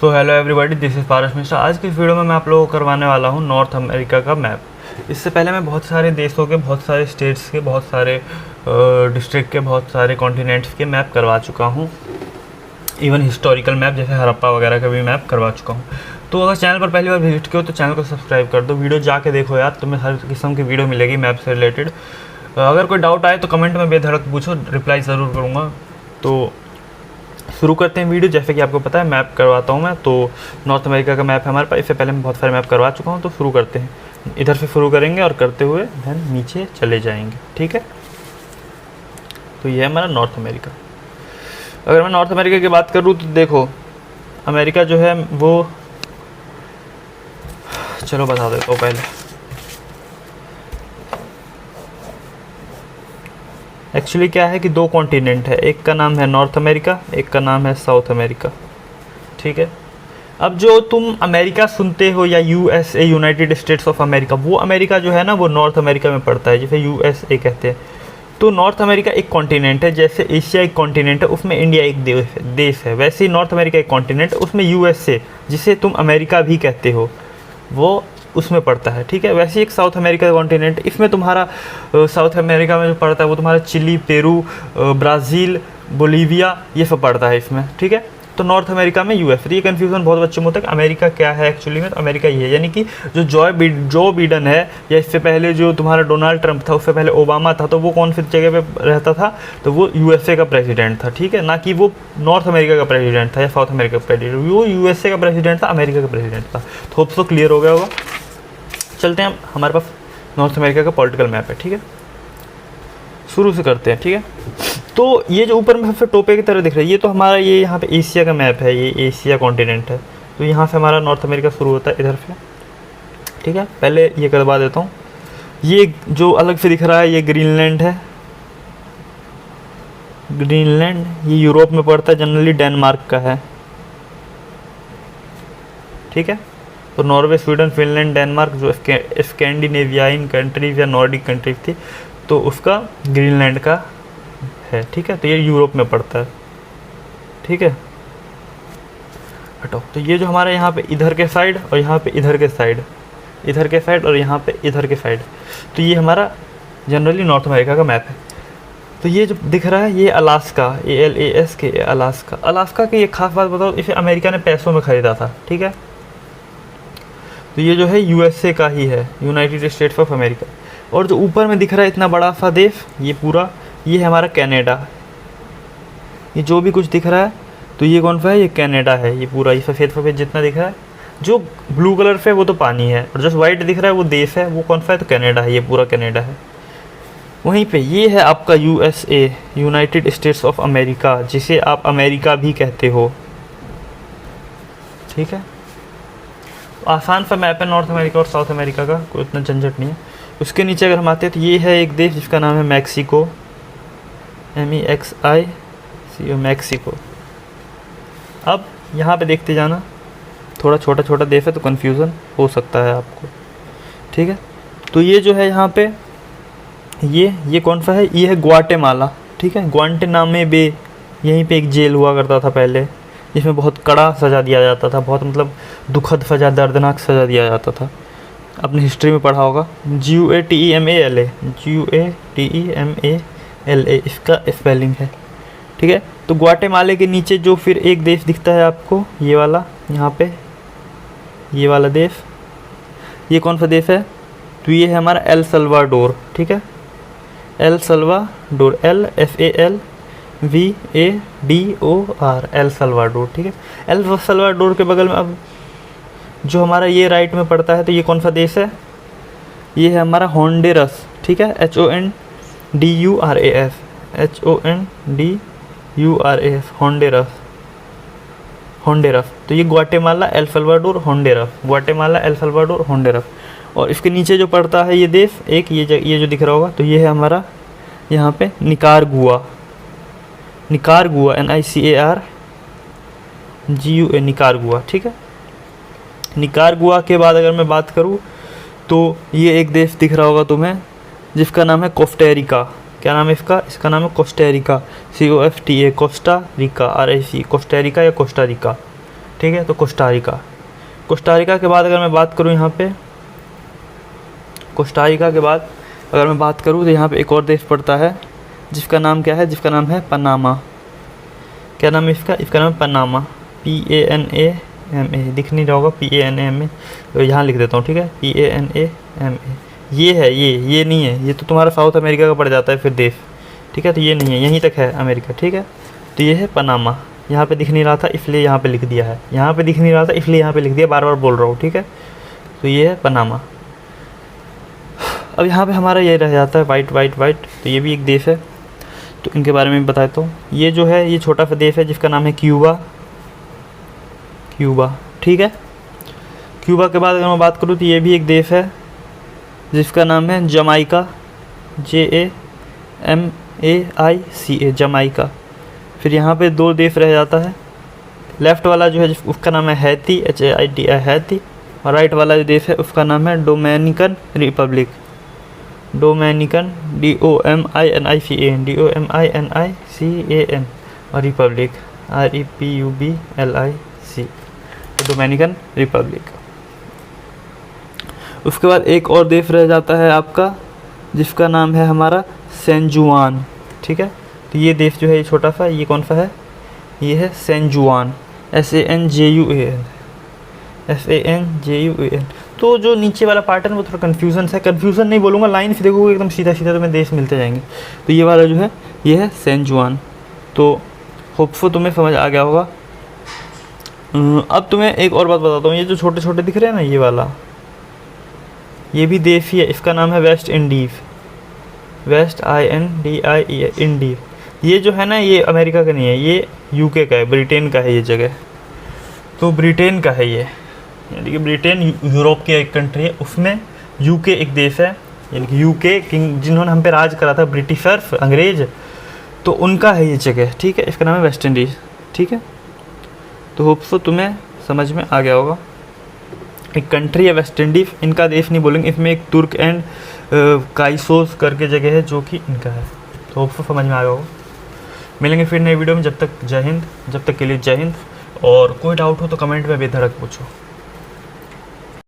So hello everybody, this is Paras Mishra. आज की इस वीडियो में मैं आप लोगों को करवाने वाला हूँ नॉर्थ अमेरिका का मैप। इससे पहले मैं बहुत सारे देशों के, बहुत सारे स्टेट्स के, बहुत सारे डिस्ट्रिक्ट के, बहुत सारे कॉन्टिनेंट्स के मैप करवा चुका हूँ। इवन हिस्टोरिकल मैप जैसे हड़प्पा वगैरह का भी मैप करवा चुका हूँ। तो अगर चैनल पर पहली बार विजिट किया हो तो चैनल को सब्सक्राइब कर दो। वीडियो जाके देखो यार, तुम्हें हर किस्म की वीडियो मिलेगी मैप से रिलेटेड। अगर कोई डाउट आए तो कमेंट में बेधड़क पूछो, रिप्लाई ज़रूर करूँगा। तो शुरू करते हैं वीडियो। जैसे कि आपको पता है मैप करवाता हूँ मैं, तो नॉर्थ अमेरिका का मैप है हमारे पास। इससे पहले मैं बहुत सारे मैप करवा चुका हूँ। तो शुरू करते हैं, इधर से शुरू करेंगे और करते हुए देन नीचे चले जाएंगे, ठीक है। तो ये है हमारा नॉर्थ अमेरिका। अगर मैं नॉर्थ अमेरिका की बात करूँ तो देखो, अमेरिका जो है वो, चलो बता देता हूँ पहले। एक्चुअली क्या है कि दो कॉन्टिनेंट है, एक का नाम है नॉर्थ अमेरिका, एक का नाम है साउथ अमेरिका, ठीक है। अब जो तुम अमेरिका सुनते हो या USA, United states of America, वो अमेरिका जो है ना वो नॉर्थ अमेरिका में पड़ता है, जिसे यूएसए कहते हैं। तो नॉर्थ अमेरिका एक कॉन्टिनेंट है, जैसे एशिया एक कॉन्टिनेंट है, उसमें इंडिया एक देश है, वैसे ही नॉर्थ अमेरिका एक कॉन्टिनेंट है, उसमें यूएसए जिसे तुम अमेरिका भी कहते हो वो उसमें पड़ता है, ठीक है। वैसे ही एक साउथ अमेरिका का कॉन्टिनेंट, इसमें तुम्हारा साउथ अमेरिका में जो पड़ता है वो तुम्हारा चिली, पेरू, ब्राज़ील, बोलीविया, ये सब पड़ता है इसमें, ठीक है। तो नॉर्थ अमेरिका में यूएस। ये कन्फ्यूज़न बहुत बच्चों में होता है कि अमेरिका क्या है एक्चुअली में। तो अमेरिका ये है, यानी कि जो जो बिडेन है, या इससे पहले जो तुम्हारा डोनाल्ड ट्रंप था, उससे पहले ओबामा था, तो वो कौन सी जगह पे रहता था, तो वो यूएसए का प्रेसिडेंट था, ठीक है। ना कि वो नॉर्थ अमेरिका का प्रेसिडेंट था या साउथ अमेरिका का प्रेसिडेंट, वो यूएसए का प्रेसिडेंट था, अमेरिका का प्रेसिडेंट था। तो होप सो क्लियर हो गया होगा। चलते हैं, हमारे पास नॉर्थ अमेरिका का पॉलिटिकल मैप है, ठीक है। शुरू से करते हैं, ठीक है। तो ये जो ऊपर में सबसे टोपे की तरह दिख रहा है, ये तो हमारा ये यहाँ पे एशिया का मैप है, ये एशिया कॉन्टिनेंट है। तो यहाँ से हमारा नॉर्थ अमेरिका शुरू होता है इधर से, ठीक है। पहले ये करवा देता हूँ। ये जो अलग से दिख रहा है ये ग्रीनलैंड है। ग्रीनलैंड ये यूरोप में पड़ता है, जनरली डेनमार्क का है, ठीक है। तो नॉर्वे, स्वीडन, फिनलैंड, डेनमार्क जो स्कैंडिनेवियाइन कंट्रीज या नॉर्डिक कंट्रीज थी, तो उसका ग्रीनलैंड का है, ठीक है। तो ये यूरोप में पड़ता है, ठीक है। हटो। तो ये जो हमारे यहाँ पे इधर के साइड और यहाँ पे इधर के साइड, इधर के साइड और यहाँ पे इधर के साइड, तो ये हमारा जनरली नॉर्थ अमेरिका का मैप है। तो ये जो दिख रहा है ये अलास्का, ALASK, अलास्का। अलास्का की एक खास बात बताओ, इसे अमेरिका ने पैसों में ख़रीदा था, ठीक है। तो ये जो है यूएसए का ही है, यूनाइटेड स्टेट्स ऑफ अमेरिका। और जो ऊपर में दिख रहा है इतना बड़ा सा देश, ये पूरा, ये है हमारा कनाडा। ये जो भी कुछ दिख रहा है तो ये कौन सा है, ये कनाडा है। ये पूरा ये सफ़ेद सफ़ेद जितना दिख रहा है, जो ब्लू कलर से वो तो पानी है, और जो वाइट दिख रहा है वो देश है, वो कौन सा है, तो कनाडा है। ये पूरा कनाडा है। वहीं पे ये है आपका USA, United states of America, जिसे आप अमेरिका भी कहते हो, ठीक है। आसान सा मैप है नॉर्थ अमेरिका और साउथ अमेरिका का, कोई इतना झंझट नहीं है। उसके नीचे अगर हम आते हैं तो ये है एक देश जिसका नाम है मैक्सिको, MEXICO, मैक्सिको। अब यहाँ पे देखते जाना, थोड़ा छोटा छोटा देश है तो कन्फ्यूज़न हो सकता है आपको, ठीक है। तो ये जो है यहाँ पे ये कौन सा है, ये है ग्वाटेमाला, ठीक है। ग्वांटेनामे बे, यहीं पे एक जेल हुआ करता था पहले, जिसमें बहुत कड़ा सज़ा दिया जाता था, बहुत मतलब दुखद सज़ा, दर्दनाक सज़ा दिया जाता था। आपने हिस्ट्री में पढ़ा होगा। GUATEMALA, GUATEMALA इसका स्पेलिंग है, ठीक है। तो ग्वाटेमाला के नीचे जो फिर एक देश दिखता है आपको, ये वाला, यहाँ पे ये वाला देश, ये कौन सा देश है, तो ये है हमारा एल सल्वाडोर, ठीक है। El Salvador, LSALVADOR, El Salvador, ठीक है। एल सल्वाडोर के बगल में अब जो हमारा ये राइट में पड़ता है, तो ये कौन सा देश है, ये है हमारा होंडुरास, ठीक है। HONDURAS, HONDURAS, Honduras. तो ये Guatemala, El Salvador, Honduras, Guatemala, El Salvador, Honduras. और इसके नीचे जो पड़ता है ये देश एक, ये जो दिख रहा होगा, तो ये है हमारा यहाँ पे निकारागुआ, निकारागुआ, NICARGUA, निकारागुआ, ठीक है। निकारागुआ के बाद अगर मैं बात करूँ तो ये एक देश दिख रहा होगा तुम्हें, जिसका नाम है कोस्टारिका। क्या नाम है इसका, इसका नाम है Costa Rica, COSTA, Costa Rica, RIC, Costa Rica या कोस्टा रिका, ठीक है। तो कोस्टारिका, कोस्टारिका के बाद अगर मैं बात करूँ यहाँ पे, कोस्टारिका के बाद अगर मैं बात करूँ तो यहाँ पे एक और देश पड़ता है जिसका नाम क्या है, जिसका नाम है पनामा। क्या नाम है इसका, इसका नाम है पनामा, PANAMA, दिख नहीं रहा होगा PANAMA, तो यहाँ लिख देता हूँ, ठीक है, PANAMA। ये है, ये नहीं है, ये तो तुम्हारा साउथ अमेरिका का पड़ जाता है फिर देश, ठीक है। तो ये नहीं है, यहीं तक है अमेरिका, ठीक है। तो ये है पनामा, यहाँ पे दिख नहीं रहा था इसलिए यहाँ पे लिख दिया है, यहाँ पे दिख नहीं रहा था इसलिए यहाँ पे लिख दिया, बार बार बोल रहा हूँ, ठीक है। तो ये है पनामा। अब यहाँ पे हमारा ये रह जाता है वाइट वाइट वाइट, तो ये भी एक देश है, तो इनके बारे में भी बताता हूँ। ये जो है ये छोटा सा देश है जिसका नाम है क्यूबा, क्यूबा, ठीक है। क्यूबा के बाद अगर मैं बात करूँ तो ये भी एक देश है जिसका नाम है जमाइका, JAMAICA, जमाइका। फिर यहाँ पे दो देश रह जाता है, लेफ़्ट वाला जो है उसका नाम है हैती, HAITI, हैती, और राइट वाला जो देश है उसका नाम है डोमिनिकन रिपब्लिक, डोमिनिकन, DOMINICA, और रिपब्लिक, REPUBLIC, डोमिनिकन रिपब्लिक। उसके बाद एक और देश रह जाता है आपका जिसका नाम है हमारा सैन जुआन, ठीक है। तो ये देश जो है ये छोटा सा, ये कौन सा है, ये है सैन जुआन, SANJUAN। तो जो नीचे वाला पार्ट है वो थोड़ा कन्फ्यूज़न है, कन्फ्यूज़न नहीं बोलूँगा, लाइन से देखोगे एकदम सीधा सीधा तुम्हें देश मिलते जाएंगे। तो ये वाला जो है ये है सैन जुआन। तो होपफुल तुम्हें समझ आ गया होगा। अब तुम्हें एक और बात बताता हूँ, ये जो छोटे छोटे दिख रहे हैं ना, ये वाला, ये भी देश ही है, इसका नाम है West Indies, West INDIE, Indies. ये जो है ना ये अमेरिका का नहीं है, ये UK का है, ब्रिटेन का है ये जगह। तो ब्रिटेन का है ये, यानी कि ब्रिटेन यूरोप की एक कंट्री है, उसमें UK एक देश है, यानी कि UK किंग जिन्होंने हम पे राज करा था, ब्रिटिशर्स, अंग्रेज, तो उनका है ये जगह, ठीक है। इसका नाम है वेस्ट इंडीज़, ठीक है। तो होप्सो तुम्हें समझ में आ गया होगा। एक कंट्री है वेस्ट इंडीज़, इनका देश नहीं बोलेंगे, इसमें एक तुर्क एंड काइसोस करके जगह है जो कि इनका है। तो होप्सो समझ में आ गया होगा। मिलेंगे फिर नई वीडियो में, जब तक जय हिंद, जब तक के लिए जय हिंद। और कोई डाउट हो तो कमेंट में बेधड़क पूछो।